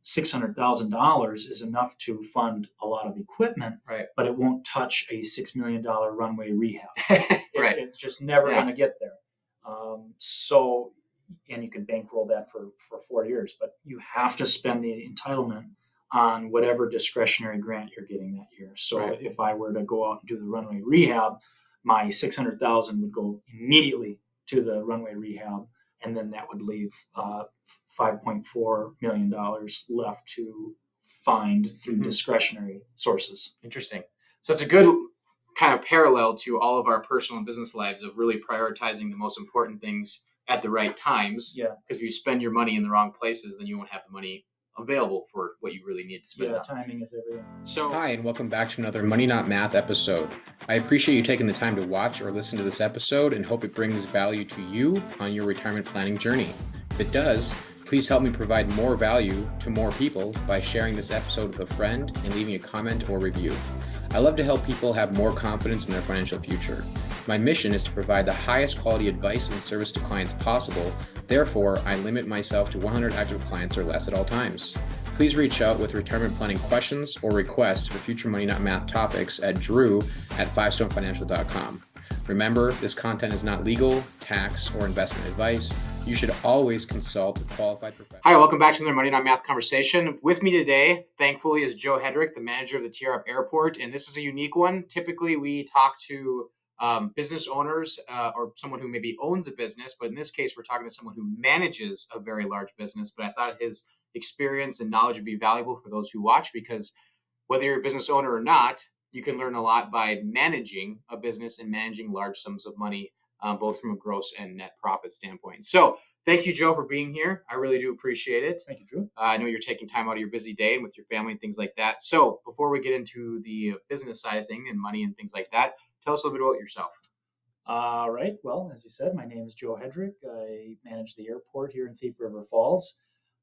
$600,000 is enough to fund a lot of equipment, right, but it won't touch a $6 million runway rehab. right. It's just never going to get there. And you can bankroll that for 4 years, but you have to spend the entitlement on whatever discretionary grant you're getting that year. So if I were to go out and do the runway rehab, my $600,000 would go immediately to the runway rehab, and then that would leave $5.4 million left to find through discretionary sources. Interesting. So it's a good kind of parallel to all of our personal and business lives of really prioritizing the most important things at the right times. Yeah. Because if you spend your money in the wrong places, then you won't have the money available for what you really need to spend. Yeah, timing is everything. Hi, and welcome back to another Money Not Math episode. I appreciate you taking the time to watch or listen to this episode and hope it brings value to you on your retirement planning journey. If it does, please help me provide more value to more people by sharing this episode with a friend and leaving a comment or review. I love to help people have more confidence in their financial future. My mission is to provide the highest quality advice and service to clients possible. Therefore, I limit myself to 100 active clients or less at all times. Please reach out with retirement planning questions or requests for future Money Not Math topics at drew@fivestonefinancial.com. Remember, this content is not legal, tax, or investment advice. You should always consult a qualified professional. Hi, welcome back to another Money Not Math conversation. With me today, thankfully, is Joe Hedrick, the manager of the TRF Airport, and this is a unique one. Typically, we talk to business owners or someone who maybe owns a business, but in this case, we're talking to someone who manages a very large business. But I thought his experience and knowledge would be valuable for those who watch, because whether you're a business owner or not, you can learn a lot by managing a business and managing large sums of money, both from a gross and net profit standpoint. So thank you, Joe, for being here. I really do appreciate it. Thank you, Drew. I know you're taking time out of your busy day and with your family and things like that. So before we get into the business side of things and money and things like that, tell us a little bit about yourself. All right. Well, as you said, my name is Joe Hedrick. I manage the airport here in Thief River Falls.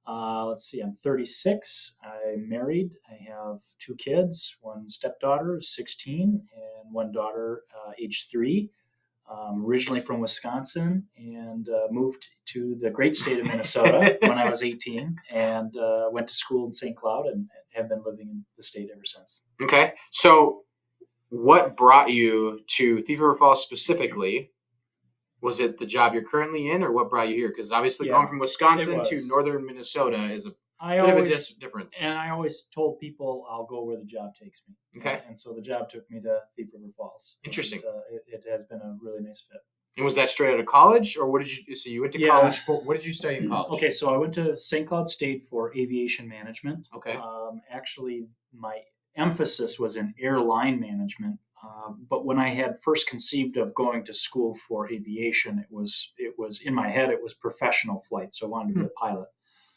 Let's see, I'm 36. I'm married. I have 2 kids, one stepdaughter, 16, and one daughter, age 3. Originally from Wisconsin, and moved to the great state of Minnesota when I was 18, and went to school in St. Cloud and have been living in the state ever since. Okay. So what brought you to Thief River Falls specifically? Was it the job you're currently in, or what brought you here? Because obviously going from Wisconsin to northern Minnesota is a bit of a difference. And I always told people I'll go where the job takes me. Okay. And so the job took me to Thief River Falls. Interesting. And, it has been a really nice fit. And was that straight out of college, or what did you? So you went to college for? What did you study in college? Okay, so I went to St. Cloud State for aviation management. Okay. Actually, my emphasis was in airline management. But when I had first conceived of going to school for aviation, it was in my head, it was professional flight. So I wanted to be a pilot.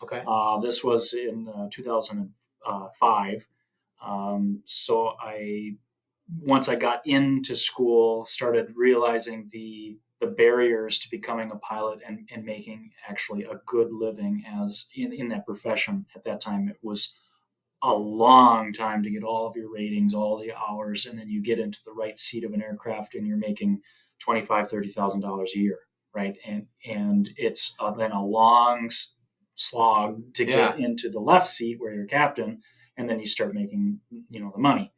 Okay. This was in 2005. So once I got into school, started realizing the barriers to becoming a pilot and making actually a good living as in that profession. At that time, it was a long time to get all of your ratings, all the hours, and then you get into the right seat of an aircraft and you're making $25,000, $30,000 a year, right? And it's then a long slog to get into the left seat where you're captain, and then you start making the money.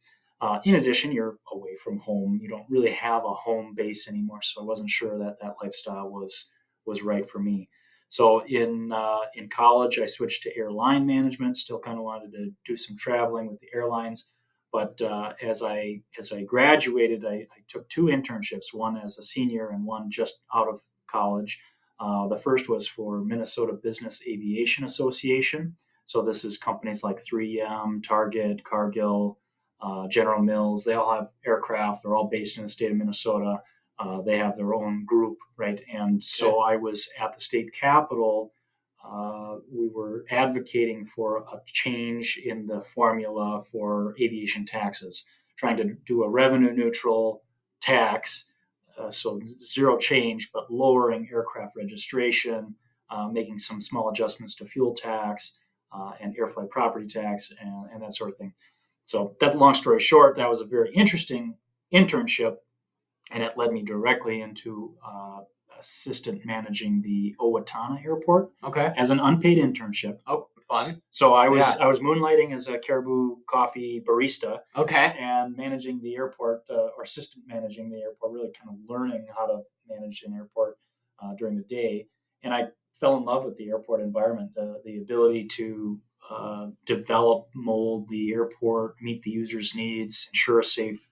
In addition, you're away from home. You don't really have a home base anymore, so I wasn't sure that lifestyle was right for me. So in college, I switched to airline management. Still kind of wanted to do some traveling with the airlines, but as I graduated, I took 2 internships. One as a senior and one just out of college. The first was for Minnesota Business Aviation Association. So this is companies like 3M, Target, Cargill, General Mills. They all have aircraft. They're all based in the state of Minnesota. They have their own group, right? And so I was at the state capitol. We were advocating for a change in the formula for aviation taxes, trying to do a revenue neutral tax, so zero change, but lowering aircraft registration, making some small adjustments to fuel tax and air flight property tax and that sort of thing. So that's long story short. That was a very interesting internship. And it led me directly into assistant managing the Owatonna Airport. Okay. As an unpaid internship. Oh, fun. So I was moonlighting as a Caribou Coffee barista. Okay. And managing the airport, or assistant managing the airport, really kind of learning how to manage an airport during the day. And I fell in love with the airport environment, the ability to develop, mold the airport, meet the user's needs, ensure a safe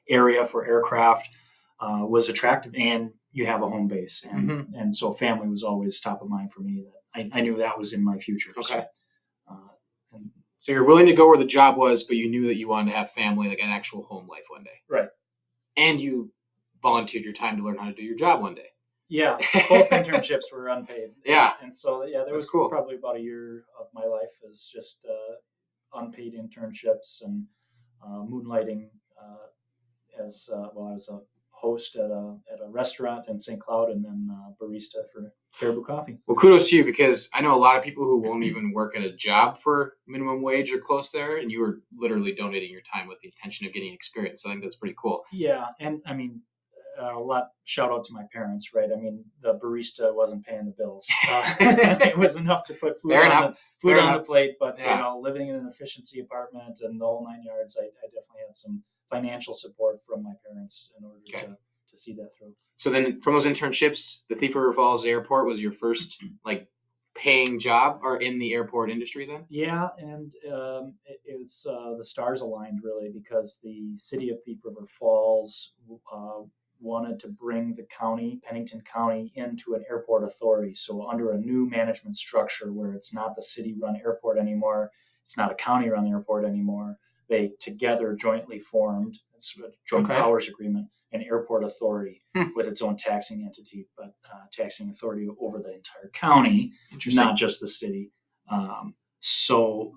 area for aircraft was attractive, and you have a home base, and so family was always top of mind for me. That I knew that was in my future. Okay. So you're willing to go where the job was, but you knew that you wanted to have family, like an actual home life one day. Right. And you volunteered your time to learn how to do your job one day. Yeah, both internships were unpaid. Yeah. And so, there was cool. Probably about a year of my life as just unpaid internships and moonlighting as I was a host at a restaurant in St. Cloud, and then barista for Caribou Coffee. Well, kudos to you, because I know a lot of people who won't even work at a job for minimum wage or close there, and you were literally donating your time with the intention of getting experience. So I think that's pretty cool. Yeah, and I mean, shout out to my parents, right? I mean, the barista wasn't paying the bills. It was enough to put food on the plate, but living in an efficiency apartment and the whole 9 yards, I definitely had some financial support from my parents in order to see that through. So then from those internships, the Thief River Falls Airport was your first paying job or in the airport industry then? Yeah, and it was the stars aligned really, because the city of Thief River Falls wanted to bring the county, Pennington County, into an airport authority. So under a new management structure where it's not the city-run airport anymore, it's not a county-run airport anymore. They together jointly formed, it's a joint powers agreement, an airport authority with its own taxing entity, but taxing authority over the entire county, not just the city. So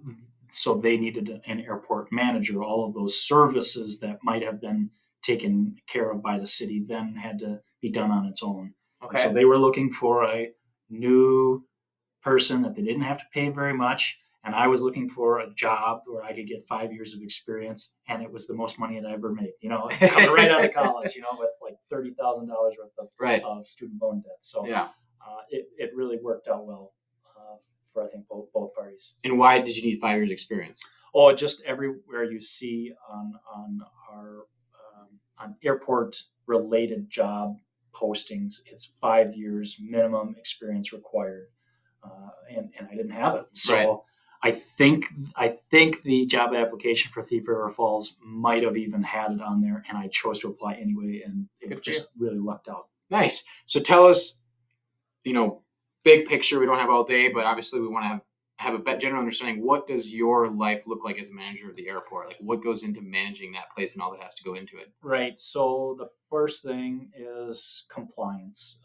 they needed an airport manager. All of those services that might have been taken care of by the city then had to be done on its own. Okay. So they were looking for a new person that they didn't have to pay very much. And I was looking for a job where I could get 5 years of experience, and it was the most money that I ever made. Coming right out of college, with like $30,000 worth of student loan debt. So it really worked out well for I think both parties. And why did you need 5 years experience? Oh, just everywhere you see on our on airport related job postings, it's 5 years minimum experience required, and I didn't have it. So. I think the job application for Thief River Falls might have even had it on there, and I chose to apply anyway, and it just really lucked out. Nice. So tell us, big picture. We don't have all day, but obviously we want to have a general understanding. What does your life look like as a manager of the airport? Like, what goes into managing that place and all that has to go into it? Right. So the first thing is compliance.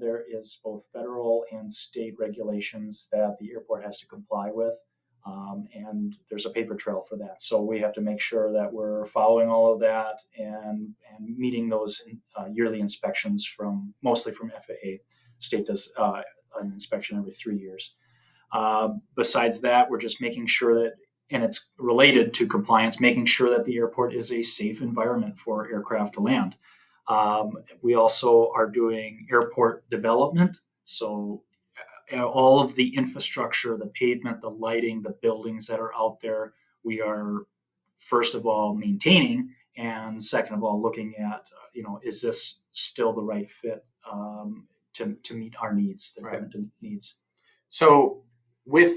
There is both federal and state regulations that the airport has to comply with. And there's a paper trail for that. So we have to make sure that we're following all of that and meeting those yearly inspections mostly from FAA. State does an inspection every 3 years. Besides that, we're just making sure that, and it's related to compliance, making sure that the airport is a safe environment for aircraft to land. We also are doing airport development. So all of the infrastructure, the pavement, the lighting, the buildings that are out there, we are first of all maintaining, and second of all looking at, is this still the right fit to meet our needs, the current needs. So with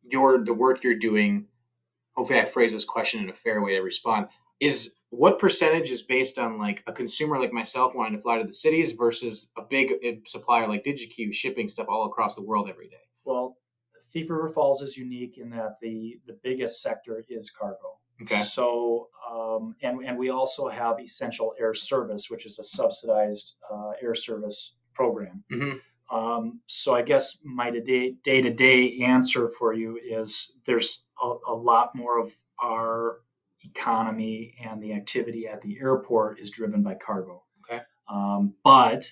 the work you're doing, hopefully I phrase this question in a fair way to respond, is what percentage is based on like a consumer like myself wanting to fly to the cities versus a big supplier like DigiQ shipping stuff all across the world every day? Well, Thief River Falls is unique in that the biggest sector is cargo. Okay. So, and we also have Essential Air Service, which is a subsidized air service program. Mm-hmm. So I guess my day-to-day answer for you is there's a lot more of our economy and the activity at the airport is driven by cargo. Okay. But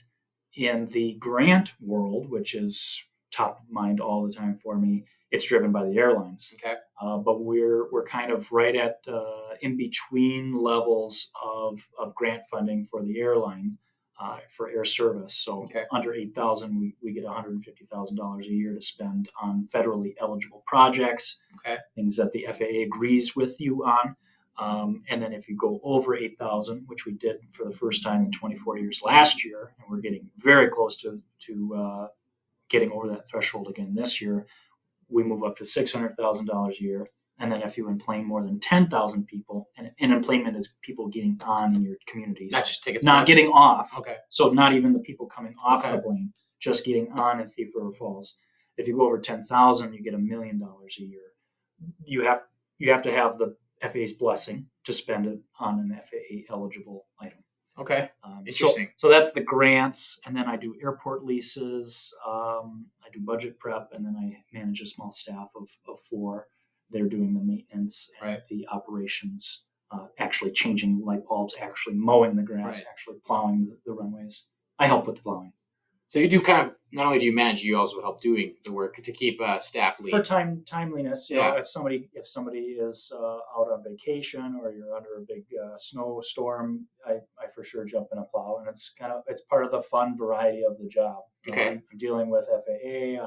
in the grant world, which is top of mind all the time for me, it's driven by the airlines. Okay. But we're kind of right at in between levels of grant funding for the airline. for air service. So Okay. under 8,000, we get $150,000 a year to spend on federally eligible projects, Okay. things that the FAA agrees with you on. And then if you go over 8,000, which we did for the first time in 24 years last year, and we're getting very close to getting over that threshold again this year, we move up to $600,000 a year. And then if you enplane more than 10,000 people, and enplanement is people getting on in your communities, Not just tickets. not getting off. Okay. So not even the people coming off Okay. the plane, just getting on in Thief River Falls. If you go over 10,000, you get $1 million a year. You have to have the FAA's blessing to spend it on an FAA eligible item. Okay. Interesting. So that's the grants, and then I do airport leases. I do budget prep, and then I manage a small staff of 4. They're doing the maintenance and the operations, actually changing light bulbs, actually mowing the grass, actually plowing the runways. I help with the plowing. So you do kind of, not only do you manage, you also help doing the work to keep staff lean. For timeliness, you know, if somebody is out on vacation or you're under a big snowstorm, I for sure jump in a plow, and it's part of the fun variety of the job. Okay. I'm dealing with FAA.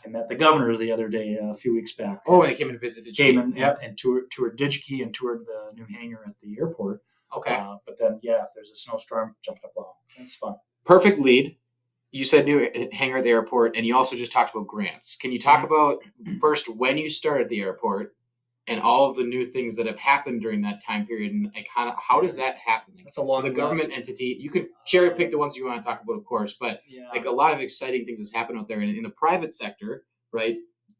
I met the governor the other day, a few weeks back. Oh, and they came and visited you. And toured DigiKey and toured the new hangar at the airport. Okay. But then, if there's a snowstorm, jump in a plow. It's fun. Perfect lead. You said new hangar at the airport, and you also just talked about grants. Can you talk about first when you started the airport and all of the new things that have happened during that time period, and like how does that happen? Like, that's a long list. Government entity. You can cherry pick the ones you want to talk about, of course, but like a lot of exciting things has happened out there. And in the private sector, right?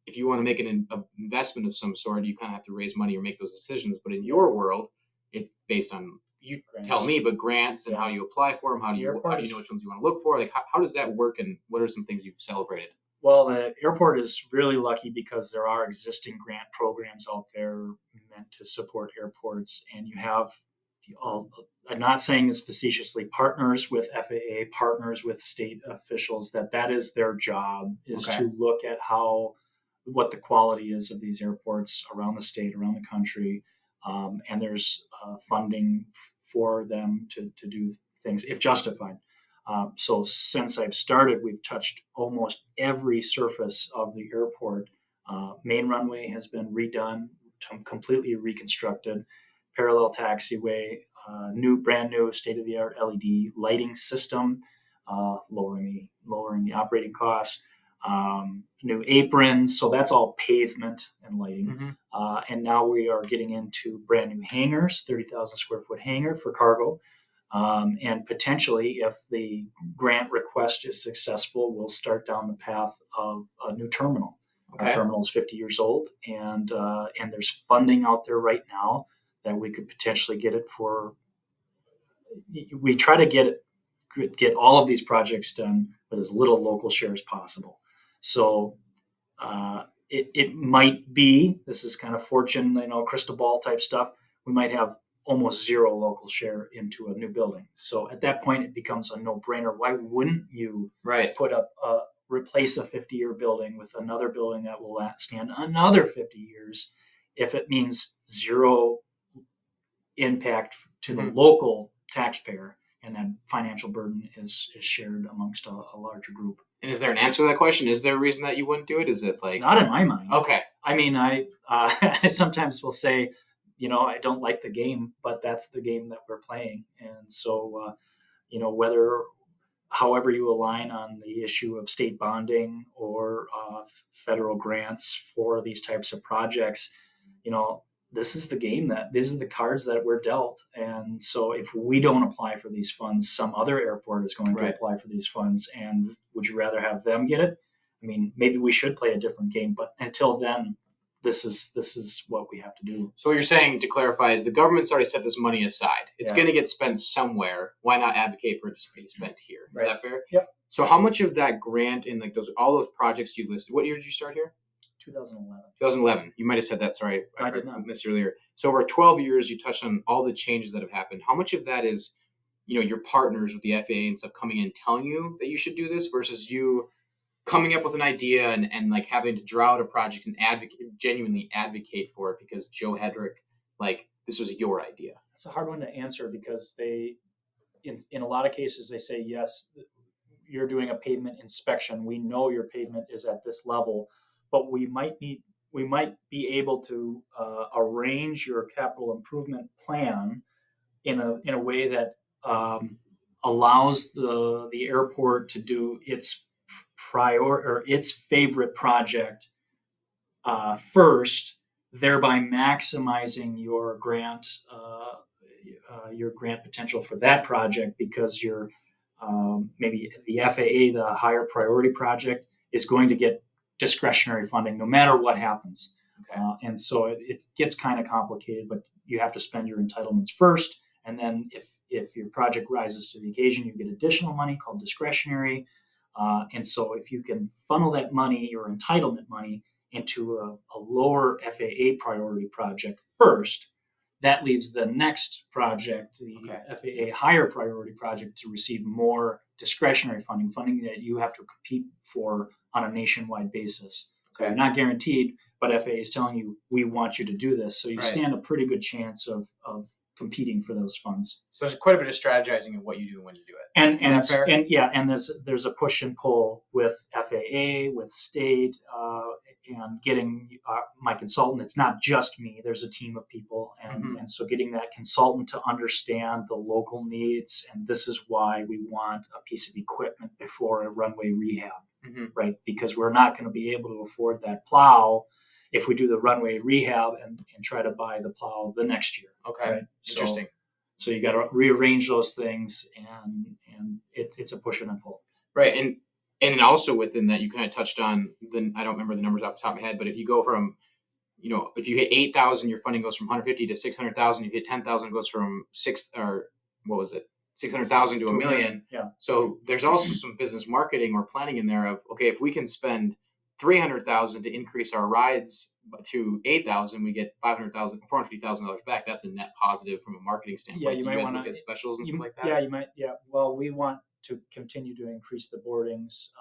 If you want to make an investment of some sort, you kind of have to raise money or make those decisions. But in your world, it's based on grants. Tell me, but grants and how you apply for them, how do you know which ones you want to look for? Like, how does that work, and what are some things you've celebrated? Well, the airport is really lucky because there are existing grant programs out there meant to support airports, and you have, I'm not saying this facetiously, partners with FAA, partners with state officials, that is their job, is to look at what the quality is of these airports around the state, around the country, and there's funding for them to do things if justified. So since I've started, we've touched almost every surface of the airport. Main runway has been redone, completely reconstructed, parallel taxiway, brand new state-of-the-art LED lighting system, lowering the operating costs. New aprons, so that's all pavement and lighting. And now we are getting into brand new hangars, 30,000 square foot hangar for cargo. And potentially, if the grant request is successful, we'll start down the path of a new terminal. Our terminal is 50 years old, and there's funding out there right now that we could potentially get it for. We try to get all of these projects done with as little local share as possible. So it might be, this is kind of fortune, crystal ball type stuff. We might have almost zero local share into a new building. So at that point, it becomes a no-brainer. Why wouldn't you replace a 50-year building with another building that will stand another 50 years if it means zero impact to the local taxpayer, and that financial burden is shared amongst a larger group. And is there an answer to that question? Is there a reason that you wouldn't do it? Is it like... Not in my mind. Okay. I mean, I sometimes will say, I don't like the game, but that's the game that we're playing. And so, however you align on the issue of state bonding or federal grants for these types of projects, this is the game these are the cards that we're dealt. And so if we don't apply for these funds, some other airport is going to apply for these funds. And would you rather have them get it? I mean, maybe we should play a different game, but until then, this is what we have to do. So what you're saying, to clarify, is the government's already set this money aside. It's going to get spent somewhere. Why not advocate for it to be spent here? Is that fair? Yep. So how much of that grant in all those projects you listed, what year did you start here? 2011. 2011. You might have said that. Sorry, I did not. Missed earlier. So over 12 years, you touched on all the changes that have happened. How much of that is, your partners with the FAA and stuff coming in telling you that you should do this versus you coming up with an idea and like having to draw out a project and genuinely advocate for it because Joe Hedrick, like, this was your idea? It's a hard one to answer because they in a lot of cases, they say, yes, you're doing a pavement inspection. We know your pavement is at this level, but we might be able to arrange your capital improvement plan in a way that allows the airport to do its its favorite project first, thereby maximizing your grant potential for that project, because you're maybe the FAA, the higher priority project, is going to get discretionary funding no matter what happens. Okay. And so it gets kind of complicated, but you have to spend your entitlements first. And then if your project rises to the occasion, you get additional money called discretionary. And so if you can funnel that money, your entitlement money, into a lower FAA priority project first, that leaves the next project, the FAA higher priority project, to receive more discretionary funding that you have to compete for on a nationwide basis. So you're not guaranteed, but FAA is telling you, we want you to do this. So you stand a pretty good chance of competing for those funds. So there's quite a bit of strategizing of what you do when you do it. And is that fair? And there's a push and pull with FAA, with state, and getting my consultant. It's not just me. There's a team of people, and so getting that consultant to understand the local needs, and this is why we want a piece of equipment before a runway rehab, right? Because we're not going to be able to afford that plow if we do the runway rehab and try to buy the plow the next year. Okay, right? Interesting. So you got to rearrange those things, and it's a push and a pull. Right, and also within that, you kind of touched on I don't remember the numbers off the top of my head, but if you go from, if you hit 8,000, your funding goes from 150 to 600,000. If you hit 10,000, it goes from 600,000 to $1 million. Yeah. So there's also some business marketing or planning in there of, okay, if we can spend 300,000 to increase our rides to 8,000, we get $450,000 back. That's a net positive from a marketing standpoint. Yeah, you might want to look at specials and stuff like that. Yeah, you might. Yeah, well, we want to continue to increase the boardings,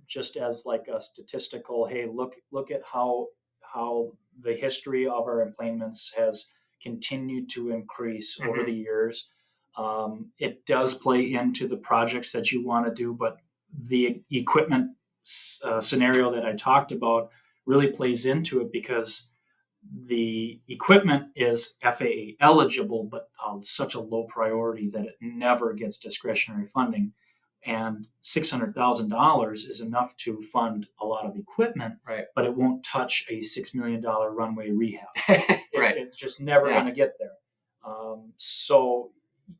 just as like a statistical. Hey, look at how the history of our emplanements has continued to increase over the years. It does play into the projects that you want to do, but the equipment scenario that I talked about really plays into it, because the equipment is FAA eligible, but on such a low priority that it never gets discretionary funding. And $600,000 is enough to fund a lot of equipment, but it won't touch a $6 million runway rehab. It's just never going to get there. So,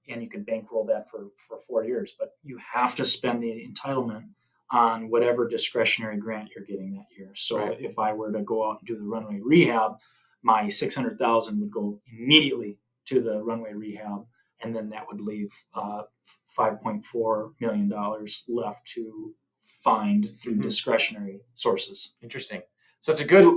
and you can bankroll that for 4 years, but you have to spend the entitlement on whatever discretionary grant you're getting that year. So if I were to go out and do the runway rehab, my $600,000 would go immediately to the runway rehab, and then that would leave $5.4 million left to find through discretionary sources. Interesting. So it's a good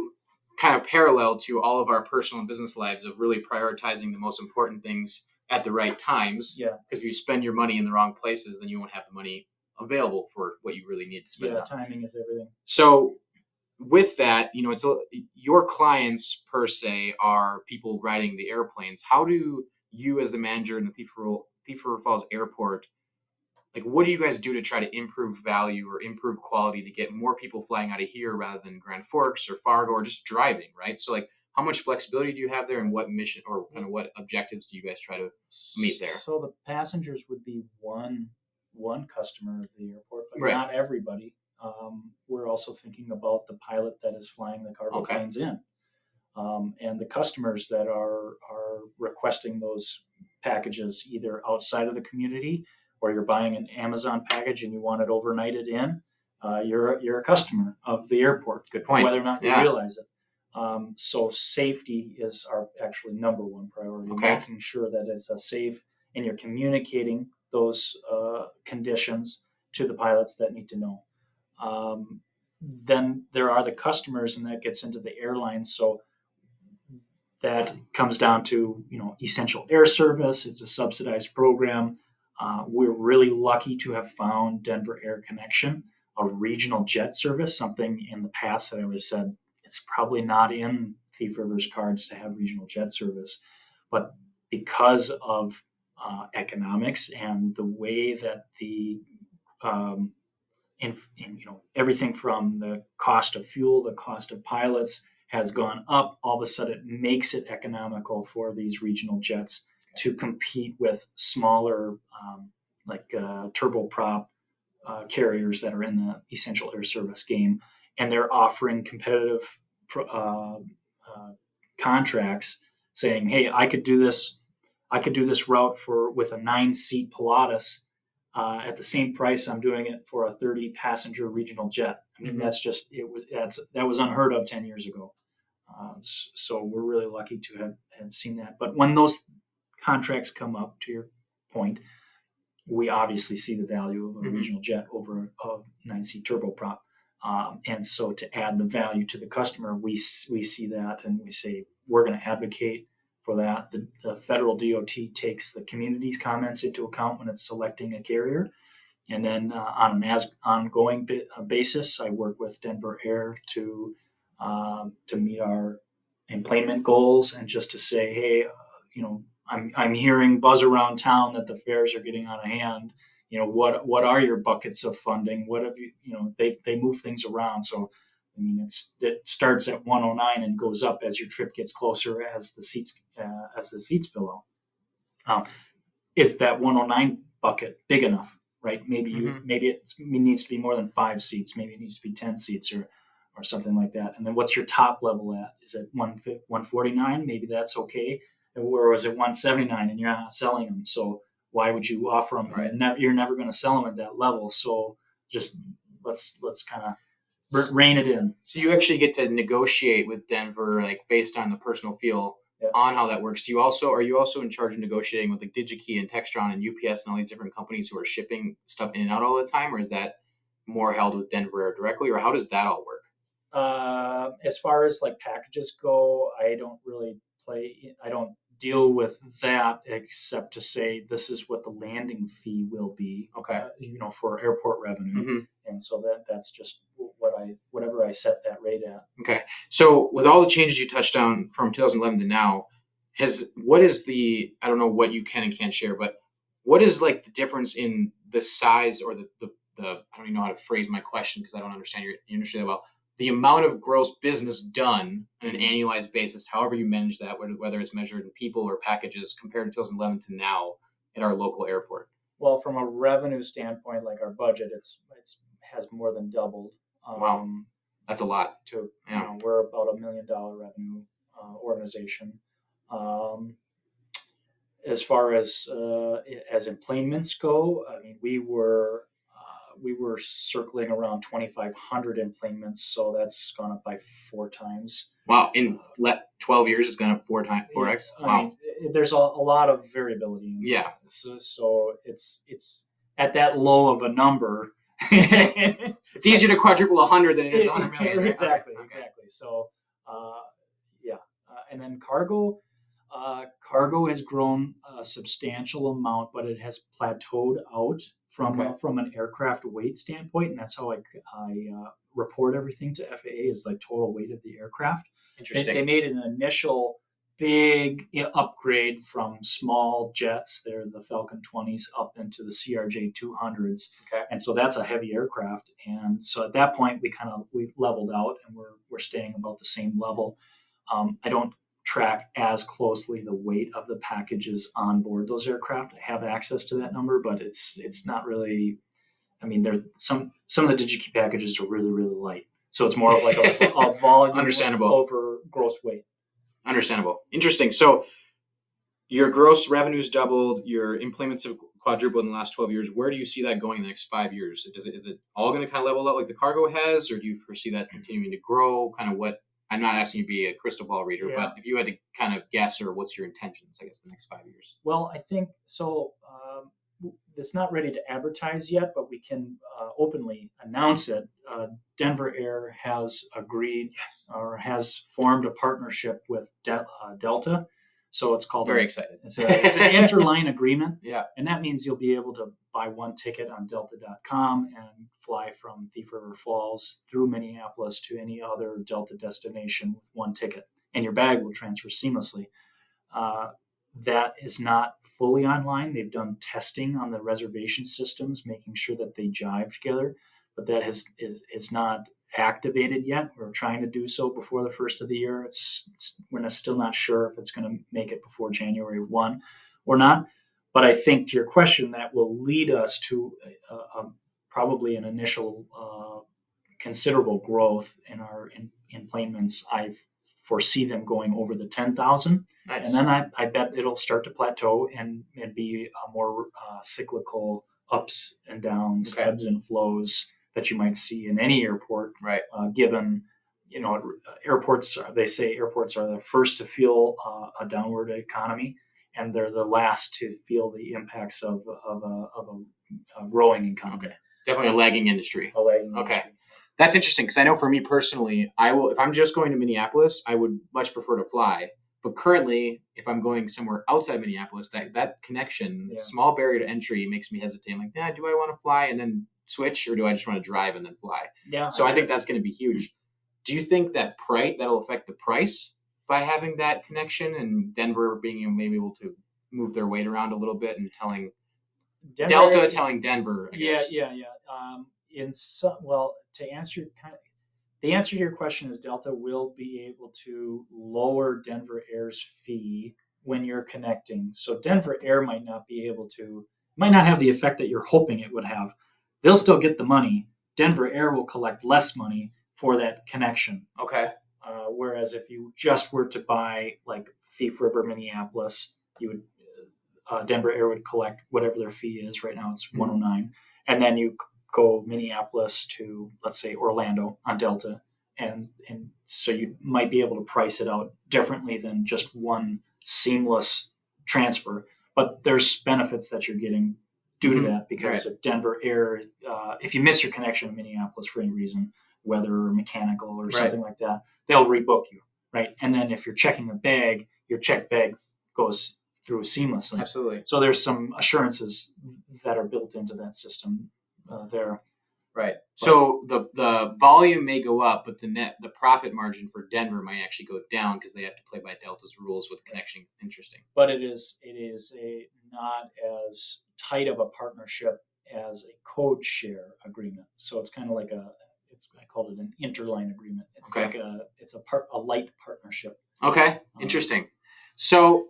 kind of parallel to all of our personal and business lives of really prioritizing the most important things at the right times. Yeah. Because if you spend your money in the wrong places, then you won't have the money available for what you really need to spend. Yeah, timing is everything. So with that, it's your clients per se are people riding the airplanes. How do you, as the manager in the Thief River Falls Airport, what do you guys do to try to improve value or improve quality to get more people flying out of here rather than Grand Forks or Fargo or just driving, right? So how much flexibility do you have there, and what mission or kind of what objectives do you guys try to meet there? So the passengers would be one customer of the airport, but not everybody. We're also thinking about the pilot that is flying the cargo planes in, and the customers that are requesting those packages either outside of the community, or you're buying an Amazon package and you want it overnighted in. You're a customer of the airport. Good point. Whether or not you realize it. So safety is our actually number one priority. Making sure that it's a safe, and you're communicating those conditions to the pilots that need to know. Then there are the customers, and that gets into the airlines. So that comes down to, essential air service. It's a subsidized program. We're really lucky to have found Denver Air Connection, a regional jet service, something in the past that I would have said it's probably not in Thief River's cards to have regional jet service. But because of economics and the way that the everything from the cost of fuel, the cost of pilots has gone up. All of a sudden, it makes it economical for these regional jets to compete with smaller, turboprop carriers that are in the essential air service game, and they're offering competitive contracts, saying, "Hey, I could do this. I could do this route with a 9-seat Pilatus at the same price I'm doing it for a 30-passenger regional jet." I mean, that was unheard of 10 years ago. So we're really lucky to have seen that. But when those contracts come up, to your point, we obviously see the value of a regional jet over a 9-seat turboprop. And so to add the value to the customer, we see that and we say we're going to advocate for that. The federal DOT takes the community's comments into account when it's selecting a carrier. And then on an ongoing basis, I work with Denver Air to meet our enplanement goals and just to say, hey, I'm hearing buzz around town that the fares are getting out of hand. What are your buckets of funding? What have they move things around. So, I mean, it starts at 109 and goes up as your trip gets closer as the seats fill out. Is that 109 bucket big enough? Right? Maybe it needs to be more than 5 seats. Maybe it needs to be 10 seats or something like that. And then what's your top level at? Is it 149? Maybe that's okay. Or was it 179 and you're not selling them? So why would you offer them? Right. You're never going to sell them at that level. So just let's kind of rein it in. So you actually get to negotiate with Denver, like based on the personal feel on how that works. Are you also in charge of negotiating with like DigiKey and Textron and UPS and all these different companies who are shipping stuff in and out all the time, or is that more held with Denver Air directly, or how does that all work? As far as like packages go, I don't deal with that except to say this is what the landing fee will be. Okay. For airport revenue, and so that's just whatever I set that rate at. Okay. So with all the changes you touched on from 2011 to now, I don't know what you can and can't share, but what is like the difference in the size or the I don't even know how to phrase my question because I don't understand your industry that well. The amount of gross business done on an annualized basis, however you manage that, whether it's measured in people or packages, compared to 2011 to now at our local airport. Well, from a revenue standpoint, like our budget, has more than doubled. Wow, that's a lot. We're about $1 million revenue organization. As far as enplanements go, I mean, we were circling around 2,500 enplanements, so that's gone up by 4 times. Wow! In 12 years, it's gone up 4x. Wow! I mean, there's a lot of variability. So it's at that low of a number. It's easier to quadruple 100 than it is 100 million. Right? Exactly. So, and then cargo. Cargo has grown a substantial amount, but it has plateaued out from an aircraft weight standpoint, and that's how I report everything to FAA is like total weight of the aircraft. Interesting. They made an initial big upgrade from small jets. They're the Falcon 20s up into the CRJ 200s, and so that's a heavy aircraft. And so at that point, we leveled out, and we're staying about the same level. I don't track as closely the weight of the packages on board those aircraft. I have access to that number, but it's not really. I mean, there's some of the DigiKey packages are really, really light, so it's more of like a volume Understandable. Over gross weight. Understandable. Interesting. So your gross revenues doubled, your enplanements have quadrupled in the last 12 years. Where do you see that going in the next 5 years? Is it all going to kind of level out like the cargo has, or do you foresee that continuing to grow? Kind of what? I'm not asking you to be a crystal ball reader, but if you had to kind of guess, or what's your intentions, I guess, the next 5 years? Well, I think so. It's not ready to advertise yet, but we can openly announce it. Denver Air has agreed or has formed a partnership with Delta. So it's called very excited. It's an interline agreement. Yeah. And that means you'll be able to buy one ticket on delta.com and fly from Thief River Falls through Minneapolis to any other Delta destination with one ticket. And your bag will transfer seamlessly. That is not fully online. They've done testing on the reservation systems, making sure that they jive together, but that is not activated yet. We're trying to do so before the first of the year. We're still not sure if it's going to make it before January 1 or not. But I think to your question, that will lead us to probably an initial considerable growth in our enplanements. I foresee them going over the 10,000. Nice. And then I bet it'll start to plateau and be a more cyclical ups and downs, ebbs and flows that you might see in any airport. Right. Given, airports, they say airports are the first to feel a downward economy, and they're the last to feel the impacts of a growing economy. Okay. Definitely a lagging industry. Okay. That's interesting because I know for me personally, if I'm just going to Minneapolis, I would much prefer to fly. But currently, if I'm going somewhere outside of Minneapolis, that connection, small barrier to entry makes me hesitate. I'm like, do I want to fly and then switch, or do I just want to drive and then fly? Yeah. So I think that's going to be huge. Do you think that'll affect the price by having that connection and Denver being maybe able to move their weight around a little bit and telling Delta telling Denver, I guess. Yeah. The answer to your question is Delta will be able to lower Denver Air's fee when you're connecting. So Denver Air might not have the effect that you're hoping it would have. They'll still get the money. Denver Air will collect less money for that connection. Okay. Whereas if you just were to buy like Thief River, Minneapolis, you would Denver Air would collect whatever their fee is. Right now it's $109, and then you go Minneapolis to, let's say, Orlando on Delta, and so you might be able to price it out differently than just one seamless transfer. But there's benefits that you're getting due to that, because if Denver Air, if you miss your connection in Minneapolis for any reason, weather or mechanical or something like that, they'll rebook you, right? And then if you're checking a bag, your checked bag goes through seamlessly. Absolutely. So there's some assurances that are built into that system there. Right. So the volume may go up, but the profit margin for Denver might actually go down because they have to play by Delta's rules with connection. Interesting. But it is not as tight of a partnership as a code share agreement. So it's kind of like I called it an interline agreement. It's like a light partnership. Okay. Interesting. So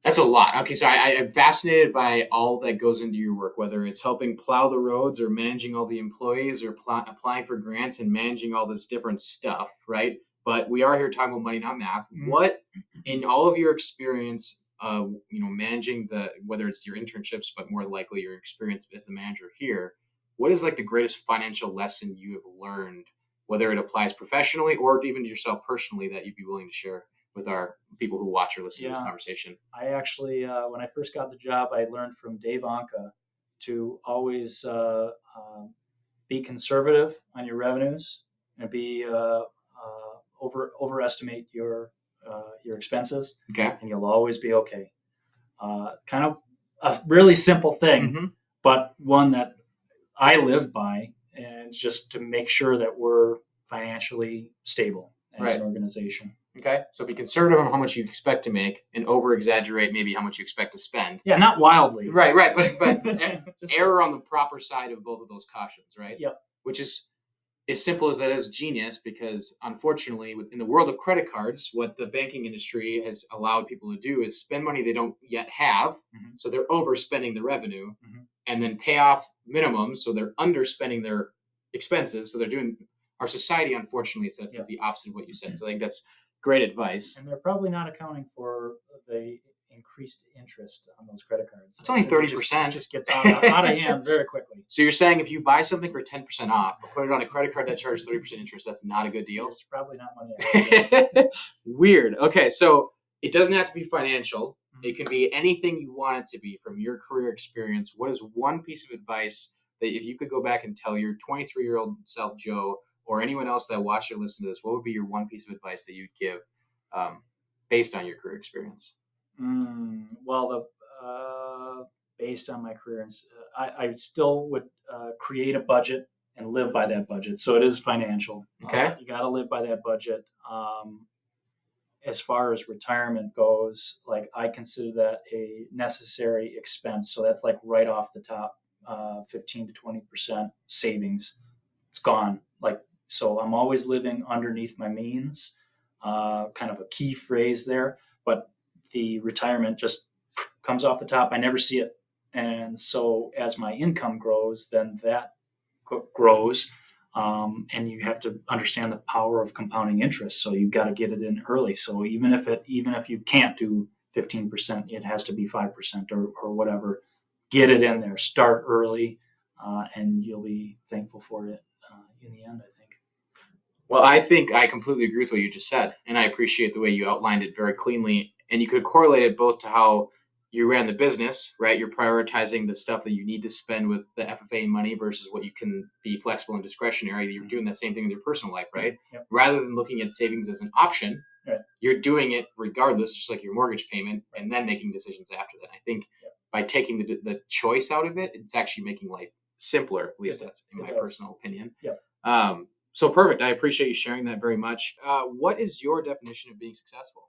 that's a lot. Okay, so I'm fascinated by all that goes into your work, whether it's helping plow the roads or managing all the employees or applying for grants and managing all this different stuff, right? But we are here talking about money, not math. Mm-hmm. What, in all of your experience, managing whether it's your internships, but more likely your experience as the manager here, what is like the greatest financial lesson you have learned, whether it applies professionally or even to yourself personally, that you'd be willing to share with our people who watch or listen to this conversation? I actually, when I first got the job, I learned from Dave Anka to always be conservative on your revenues and be overestimate your expenses, and you'll always be okay. Kind of a really simple thing, but one that I live by, and it's just to make sure that we're financially stable as an organization. Okay, so be conservative on how much you expect to make and over-exaggerate maybe how much you expect to spend. Yeah, not wildly. Right, but err on the proper side of both of those cautions, right? Yep. Which is, as simple as that is, genius, because unfortunately, in the world of credit cards, what the banking industry has allowed people to do is spend money they don't yet have, so they're overspending the revenue, and then pay off minimums, so they're underspending their expenses, so they're doing... Our society, unfortunately, is the opposite of what you said, so I think that's great advice. And they're probably not accounting for the increased interest on those credit cards. It's only 30%. It just gets out of hand very quickly. So you're saying if you buy something for 10% off, but put it on a credit card that charges 30% interest, that's not a good deal? It's probably not money. Weird. Okay, so it doesn't have to be financial. It can be anything you want it to be from your career experience. What is one piece of advice that if you could go back and tell your 23-year-old self, Joe, or anyone else that watched or listened to this, what would be your one piece of advice that you'd give based on your career experience? Well, based on my career, I still would create a budget and live by that budget. So it is financial. Okay. You got to live by that budget. as far as retirement goes, like I consider that a necessary expense. So that's like right off the top, 15 to 20% savings. It's gone. Like, so I'm always living underneath my means, kind of a key phrase there, but the retirement just comes off the top. I never see it. And so as my income grows, then that grows. And you have to understand the power of compounding interest. So you've got to get it in early. So even if you can't do 15%, it has to be 5% or whatever. Get it in there. Start early, and you'll be thankful for it in the end, I think. Well, I think I completely agree with what you just said, and I appreciate the way you outlined it very cleanly. And you could correlate it both to how you ran the business, right? You're prioritizing the stuff that you need to spend with the FFA money versus what you can be flexible and discretionary. You're doing the same thing in your personal life, right? Yep. Rather than looking at savings as an option, right. You're doing it regardless, just like your mortgage payment, and then making decisions after that. I think by taking the choice out of it, it's actually making life simpler. At least that's in my personal opinion. Yeah. So perfect. I appreciate you sharing that very much. What is your definition of being successful?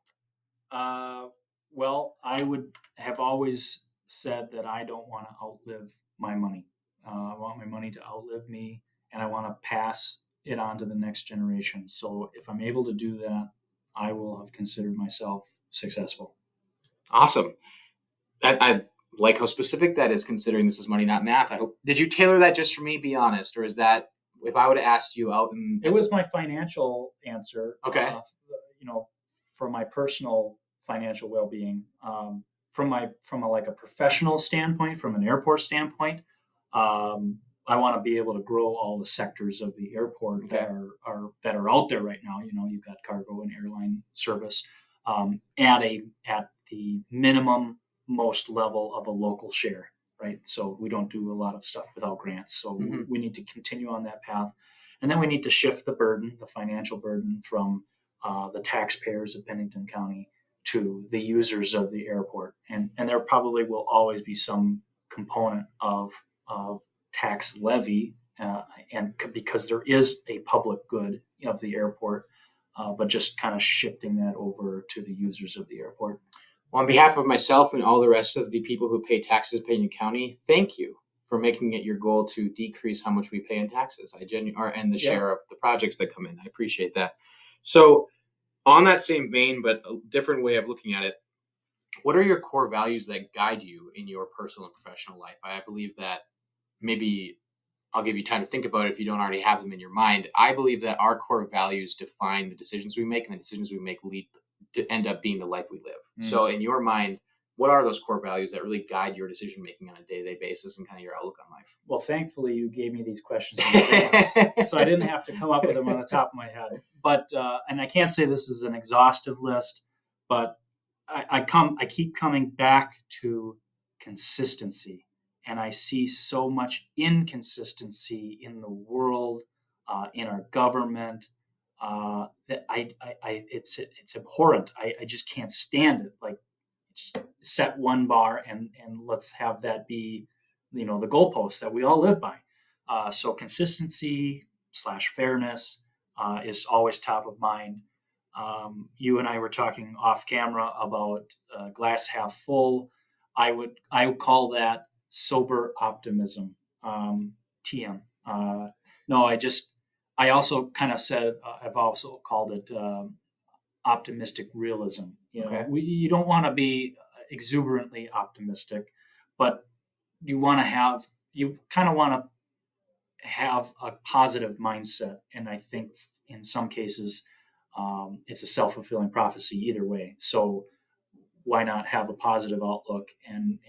Well, I would have always said that I don't want to outlive my money. I want my money to outlive me, and I want to pass it on to the next generation. So if I'm able to do that, I will have considered myself successful. Awesome. I like how specific that is, considering this is money, not math. I hope. Did you tailor that just for me? Be honest, or is that if I would have asked you out? It was my financial answer. Okay. For my personal financial well-being, from a professional standpoint, from an airport standpoint, I want to be able to grow all the sectors of the airport that are out there right now. You've got cargo and airline service at the minimum most level of a local share, right? So we don't do a lot of stuff without grants. So we need to continue on that path, and then we need to shift the financial burden from the taxpayers of Pennington County to the users of the airport, and there probably will always be some component of tax levy, and because there is a public good of the airport, but just kind of shifting that over to the users of the airport. Well, on behalf of myself and all the rest of the people who pay taxes in Pennington County, thank you for making it your goal to decrease how much we pay in taxes. And the share of the projects that come in. I appreciate that. So, on that same vein, but a different way of looking at it, what are your core values that guide you in your personal and professional life? I believe that maybe I'll give you time to think about it if you don't already have them in your mind. I believe that our core values define the decisions we make, and the decisions we make lead to end up being the life we live. So in your mind, what are those core values that really guide your decision making on a day-to-day basis and kind of your outlook on life? Well, thankfully, you gave me these questions in advance, so I didn't have to come up with them on the top of my head. But and I can't say this is an exhaustive list, but I keep coming back to consistency, and I see so much inconsistency in the world, in our government, that it's abhorrent. I just can't stand it. Like, just set one bar and let's have that be, the goalpost that we all live by. So consistency / fairness is always top of mind. You and I were talking off camera about glass half full. I would call that sober optimism. TM. I also kind of said, I've also called it optimistic realism. You don't want to be exuberantly optimistic, but you kind of want to have a positive mindset. And I think in some cases, it's a self-fulfilling prophecy either way. So why not have a positive outlook, and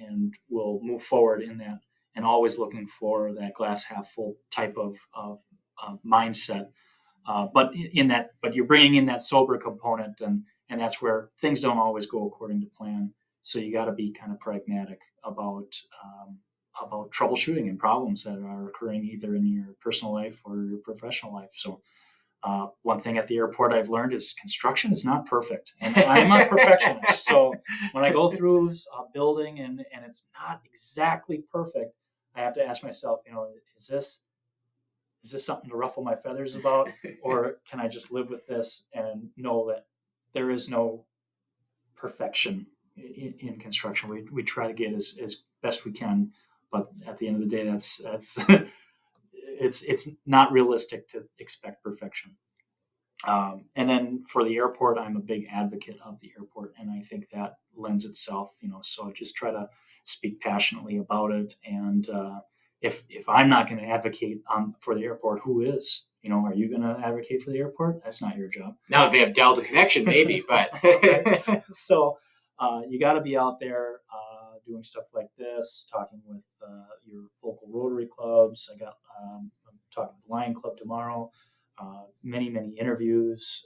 we'll move forward in that, and always looking for that glass half full type of mindset. But you're bringing in that sober component, and that's where things don't always go according to plan. So you got to be kind of pragmatic about troubleshooting and problems that are occurring either in your personal life or your professional life. So one thing at the airport I've learned is construction is not perfect, and I'm a perfectionist. So when I go through a building and it's not exactly perfect, I have to ask myself, is this something to ruffle my feathers about, or can I just live with this and know that there is no perfection in construction. We try to get as best we can, but at the end of the day, that's it's not realistic to expect perfection. And then for the airport, I'm a big advocate of the airport, and I think that lends itself, so I just try to speak passionately about it. And if I'm not going to advocate for the airport, who is? Are you going to advocate for the airport? That's not your job. No, they have Delta connection, maybe, but so you got to be out there doing stuff like this, talking with your local Rotary clubs. I'm talking with the Lion Club tomorrow. Many interviews,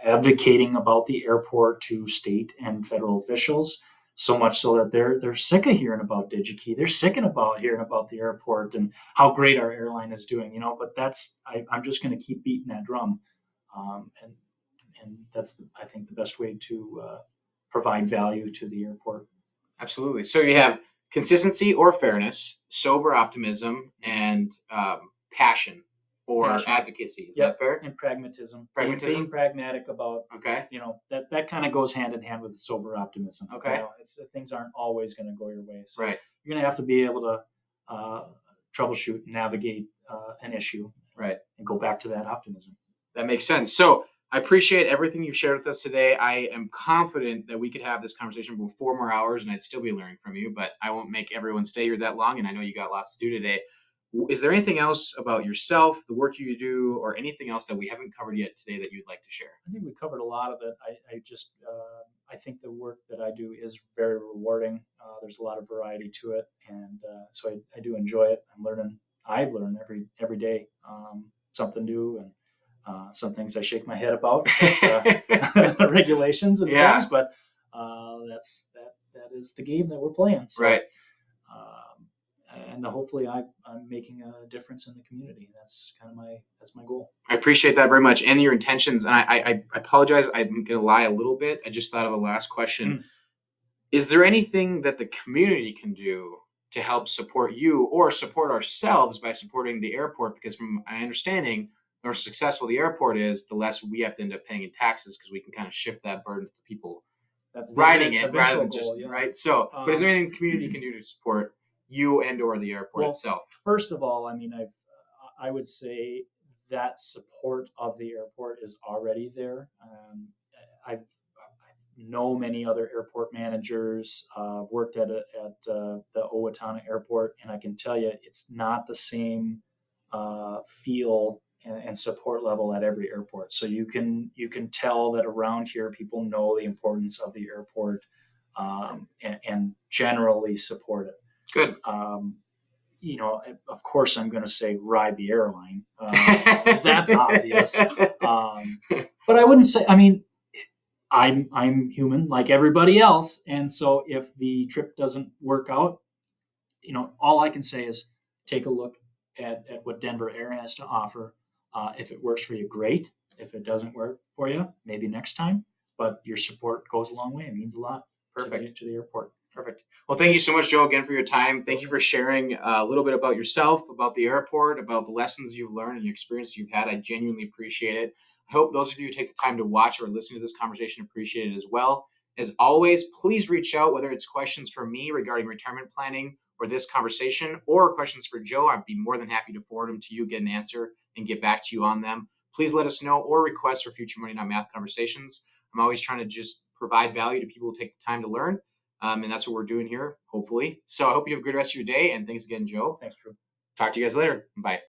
advocating about the airport to state and federal officials. So much so that they're sick of hearing about DigiKey. They're sick of hearing about the airport and how great our airline is doing. But I'm just going to keep beating that drum, and that's I think the best way to provide value to the airport. Absolutely. So you have consistency or fairness, sober optimism, and passion. Or advocacy. Is that fair? And pragmatism. Pragmatism? Being pragmatic about, okay. That kind of goes hand in hand with sober optimism. Okay. Things aren't always going to go your way. So right. You're going to have to be able to troubleshoot, navigate an issue. Right. And go back to that optimism. That makes sense. So I appreciate everything you've shared with us today. I am confident that we could have this conversation for 4 more hours and I'd still be learning from you, but I won't make everyone stay here that long. And I know you got lots to do today. Is there anything else about yourself, the work you do, or anything else that we haven't covered yet today that you'd like to share? I think we covered a lot of it. I think the work that I do is very rewarding. There's a lot of variety to it, and so I do enjoy it. I've learned every day something new, and some things I shake my head about, regulations and things. But that is the game that we're playing. So, right. And hopefully I'm making a difference in the community. That's my goal. I appreciate that very much and your intentions. And I apologize. I'm going to lie a little bit. I just thought of a last question. Is there anything that the community can do to help support you or support ourselves by supporting the airport? Because from my understanding, the more successful the airport is, the less we have to end up paying in taxes because we can kind of shift that burden to the people riding it rather than just, right? So, but is there anything the community can do to support you and or the airport itself? First of all, I would say that support of the airport is already there. I know many other airport managers, worked at the Owatonna Airport, and I can tell you it's not the same feel and support level at every airport. So you can tell that around here people know the importance of the airport, and generally support it. Good. Of course, I'm going to say ride the airline. That's obvious. But I wouldn't say. I'm human like everybody else, and so if the trip doesn't work out, all I can say is take a look at what Denver Air has to offer. If it works for you, great. If it doesn't work for you, maybe next time. But your support goes a long way. It means a lot. Perfect. To the airport. Perfect. Well, thank you so much, Joe, again for your time. Thank you for sharing a little bit about yourself, about the airport, about the lessons you've learned and your experience you've had. I genuinely appreciate it. I hope those of you who take the time to watch or listen to this conversation appreciate it as well. As always, please reach out, whether it's questions for me regarding retirement planning or this conversation, or questions for Joe. I'd be more than happy to forward them to you, get an answer, and get back to you on them. Please let us know or request for future Money Not Math conversations. I'm always trying to just provide value to people who take the time to learn. And that's what we're doing here, hopefully. So I hope you have a good rest of your day. And thanks again, Joe. Thanks, Drew. Talk to you guys later. Bye.